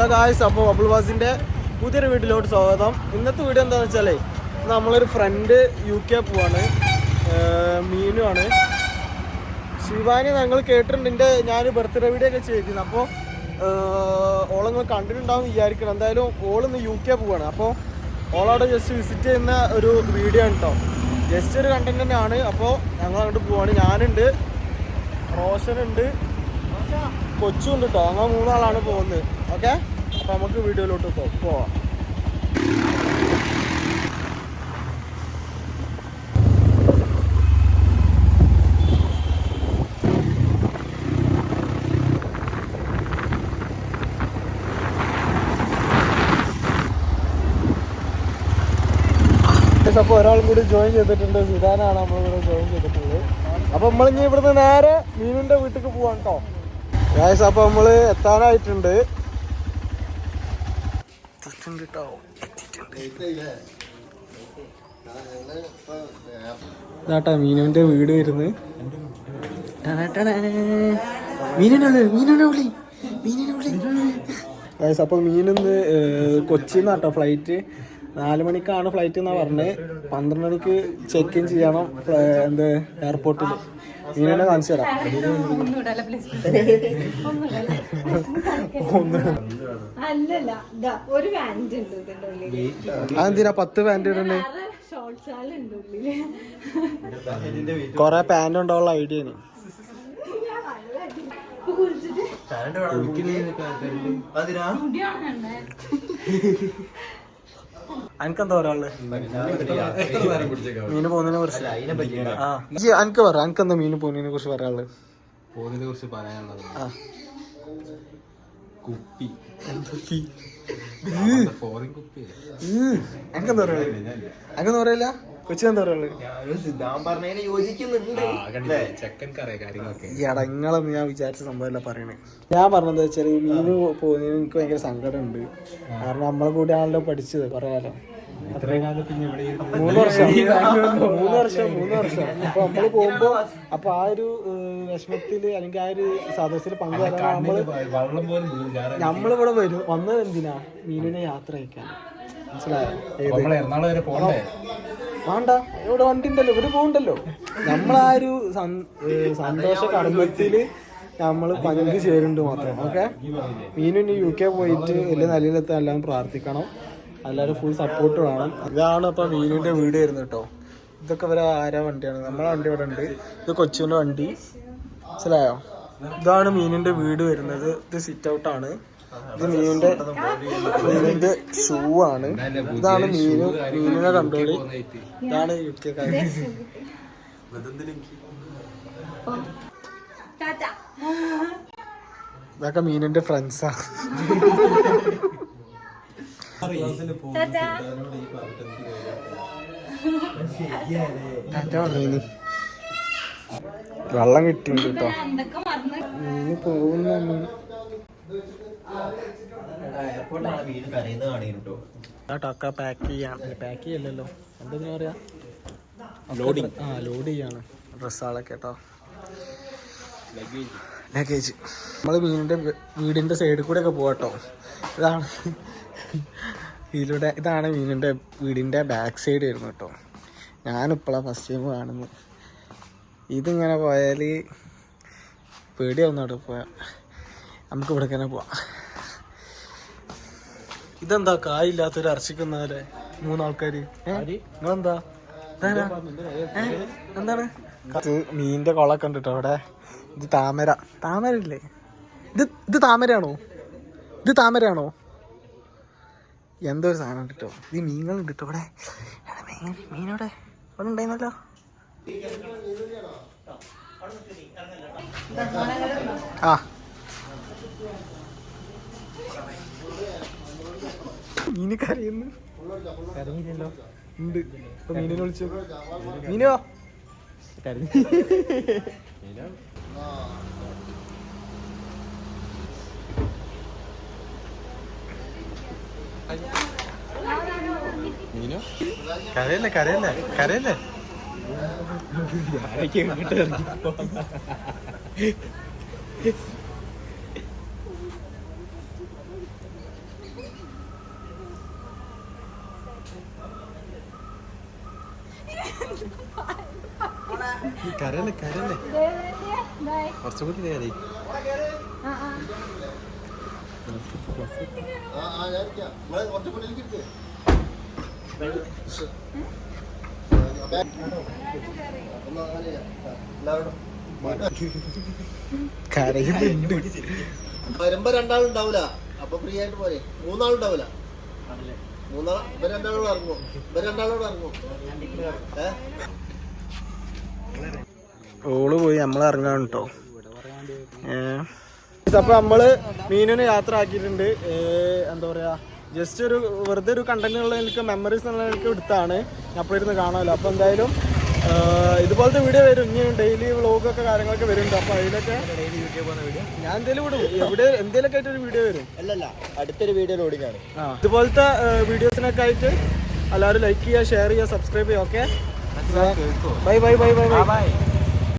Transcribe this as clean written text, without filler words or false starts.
Hello guys, അപ്പോൾ bubble വാസിൻ്റെ പുതിയൊരു വീട്ടിലോട്ട് സ്വാഗതം. ഇന്നത്തെ വീഡിയോ എന്താണെന്ന് വെച്ചാലേ നമ്മളൊരു ഫ്രണ്ട് UK പോവാണ്. മീനുമാണ്. ശിവാനി ഞങ്ങൾ കേട്ടിട്ടുണ്ട്, ഞാൻ ബർത്ത്ഡേ വീഡിയോ ഒക്കെ ചെയ്തിരുന്നു. അപ്പോൾ ഓളങ്ങൾ കണ്ടിട്ടുണ്ടാവും വിചാരിക്കണം. എന്തായാലും ഓളിന്ന് UK പോവാണ്. അപ്പോൾ ഓളവിടെ ജസ്റ്റ് വിസിറ്റ് ചെയ്യുന്ന ഒരു വീഡിയോ ആണ് കേട്ടോ. ജസ്റ്റ് ഒരു കണ്ടന്റ് തന്നെയാണ്. അപ്പോൾ ഞങ്ങൾ അങ്ങോട്ട് പോവാണ്. ഞാനുണ്ട്, റോഷനുണ്ട്, കൊച്ചുണ്ട് കേട്ടോ. അങ്ങനെ 3 ആളാണ് പോകുന്നത്. ഓക്കെ, അപ്പോൾ നമുക്ക് വീഡിയോയിലോട്ട് പോവാം. അപ്പോൾ ഒരാളും കൂടി ജോയിൻ ചെയ്തിട്ടുണ്ട്. സുധാനാണ് നമ്മളിവിടെ ജോയിൻ ചെയ്തിട്ടുള്ളത്. അപ്പോൾ നമ്മളിനി ഇവിടുന്ന് നേരെ മീനിൻ്റെ വീട്ടിലേക്ക് പോവാണ് കേട്ടോ ഗായ്സ്. അപ്പോൾ നമ്മൾ എത്താനായിട്ടുണ്ട് ഇതാട്ടാ മീനുവിൻ്റെ വീട് വരുന്നത്. ഗായ്സ്, അപ്പോൾ മീനിന്ന് കൊച്ചിയിൽ നിന്നാട്ടോ ഫ്ലൈറ്റ്. 4 മണിക്കാണ് ഫ്ലൈറ്റ് എന്നാണ് പറഞ്ഞത്. 12 മണിക്ക് ചെക്ക് ഇൻ ചെയ്യണം എയർപോർട്ടിൽ. മീനെ കാണിച്ചു തരാം. അതെന്തിനാ 10 പാൻറ് ഇടണ്ടേ? കൊറേ പാൻറ് ഉണ്ടാവുള്ള ഐഡിയ. അനക്കെന്താ പറയാ മീന് പോകുന്നതിനെ കുറിച്ച്? അനക്ക് പറ, അനക്കെന്താ മീന് പോകുന്നതിനെ കുറിച്ച് പറയാനുള്ളത്? പോകുന്നതിനെ കുറിച്ച് പറയാനുള്ളത് കുപ്പി, ഫോറിൻ കുപ്പി. അനക്കെന്താ പറയാ? അനക്കെന്താ പറയല്ല? കൊച്ചിന് എന്താ പറയുള്ളത്? ഇടങ്ങളൊന്നും ഞാൻ വിചാരിച്ച സംഭവമല്ല പറയണേ. ഞാൻ പറഞ്ഞത് വെച്ചാൽ മീന് പോകുന്നതിന് എനിക്ക് ഭയങ്കര സങ്കടമുണ്ട്. കാരണം നമ്മളെ കൂടെയാണല്ലോ പഠിച്ചത് പറയാലോ. 3 വർഷം. അപ്പൊ നമ്മള് പോകുമ്പോ അപ്പൊ ആ ഒരു വിഷമത്തില് അല്ലെങ്കിൽ ആ ഒരു സദസ്സിൽ പങ്കുവരാൻ നമ്മളിവിടെ വന്നത് എന്തിനാ? മീനിനെ യാത്ര അയക്കാൻ. മനസ്സിലായോ? വേണ്ട, ഇവിടെ വണ്ടി ഉണ്ടല്ലോ, ഇവര് പോകണ്ടല്ലോ. നമ്മളാ ഒരു സന്തോഷ കർമ്മത്തില് നമ്മൾ പങ്കു ചേരുന്നുണ്ട് മാത്രം. ഓക്കെ, മീനിന് UK പോയിട്ട് വലിയ നിലയിലെത്താൻ എല്ലാവരും പ്രാർത്ഥിക്കണം. എല്ലാവരും ഫുൾ സപ്പോർട്ട് വേണം. ഇതാണ് അപ്പോൾ മീനിൻ്റെ വീട് വരുന്നത് കേട്ടോ. ഇതൊക്കെ ഇവരെ ആരാ വണ്ടിയാണ്? നമ്മളെ വണ്ടി ഇവിടെ ഉണ്ട്. ഇത് കൊച്ചുവിൻ്റെ വണ്ടി. മനസ്സിലായോ? ഇതാണ് മീനിൻ്റെ വീട് വരുന്നത്. ഇത് സിറ്റ് ഔട്ടാണ്. ഇത് മീനിന്റെ ഷൂ ആണ്. ഇതാണ് മീനിനെ കണ്ടോളി. ഇതാണ് UK. ഇതൊക്കെ മീനിന്റെ ഫ്രണ്ട്സാ. വെള്ളം കിട്ടിയുണ്ട് കേട്ടോ. മീന് പോകുന്ന പാക്ക് ചെയ്യല്ലോ, എന്താ പറയാ, ലോഡ് ചെയ്യാണ് ഡ്രസ്സുകളൊക്കെ കേട്ടോ. ലഗേജ്. നമ്മൾ വീടിന്റെ സൈഡിൽ കൂടെ ഒക്കെ പോകട്ടോ. ഇതാണ് മീനിന്റെ വീടിന്റെ ബാക്ക് സൈഡ് വരുന്നു കേട്ടോ. ഞാനിപ്പോഴാണ് ഫസ്റ്റ് ടൈം കാണുന്നത്. ഇതിങ്ങനെ പോയാൽ പേടിയാവുന്ന അവിടെ പോയാൽ. നമുക്ക് ഇവിടെ തന്നെ പോവാം. ഇതെന്താ കായില്ലാത്തൊരു അർച്ചിക്കുന്നവരെ 3 ആൾക്കാര്? നിങ്ങളെന്താ എന്താണ്? മീനിന്റെ കൊളൊക്കെ ഉണ്ട് കേട്ടോ അവിടെ. ഇത് താമരല്ലേ? ഇത് താമരയാണോ? എന്തോ ഒരു സാധനം കിട്ടോ. ഇത് മീനുകളുണ്ട് കേട്ടോ ഇവിടെ. മീനോടെ അവിടെ ഉണ്ടായിരുന്നല്ലോ. മീന് കരയുന്നു. കരഞ്ഞില്ലല്ലോ. ഉണ്ട്. ഇപ്പൊ മീനിനെ വിളിച്ചു. മീനോ കരഞ്ഞു. മീനോ കരയല്ലേ. കുറച്ചുകൂടി കയറി വരുമ്പോ രണ്ടാളുണ്ടാവൂല, അപ്പൊ ഫ്രീ ആയിട്ട് പോരെ. മൂന്നാളുണ്ടാവൂല, ഇവർ രണ്ടാളോട് ഇറങ്ങും, ഓള് പോയി നമ്മളിറങ്ങാൻ കേട്ടോ. അപ്പൊ നമ്മള് മീനിനെ യാത്ര ആക്കിയിട്ടുണ്ട്. എന്താ പറയാ, ജസ്റ്റ് ഒരു വെറുതെ ഒരു കണ്ടന്റ് ഉള്ള എനിക്ക് മെമ്മറീസ് എന്നുള്ള എനിക്ക് എടുത്താണ്. അപ്പോൾ ഇരുന്ന് കാണാമല്ലോ. അപ്പോൾ എന്തായാലും ഇതുപോലത്തെ വീഡിയോ വരും. ഇനി ഡെയിലി വ്ളോഗൊക്കെ കാര്യങ്ങളൊക്കെ വരുന്നുണ്ട്. അപ്പോൾ അതിലൊക്കെ ഞാൻ എന്തേലും വിടും, എവിടെ എന്തേലൊക്കെ ആയിട്ടൊരു വീഡിയോ വരും. അല്ലല്ല, അടുത്തൊരു വീഡിയോ ലോഡിങ്ങാണ്. ഇതുപോലത്തെ വീഡിയോസിനൊക്കെ ആയിട്ട് എല്ലാവരും ലൈക്ക് ചെയ്യുക, ഷെയർ ചെയ്യുക, സബ്സ്ക്രൈബ് ചെയ്യുക. Okay, bye bye bye bye bye.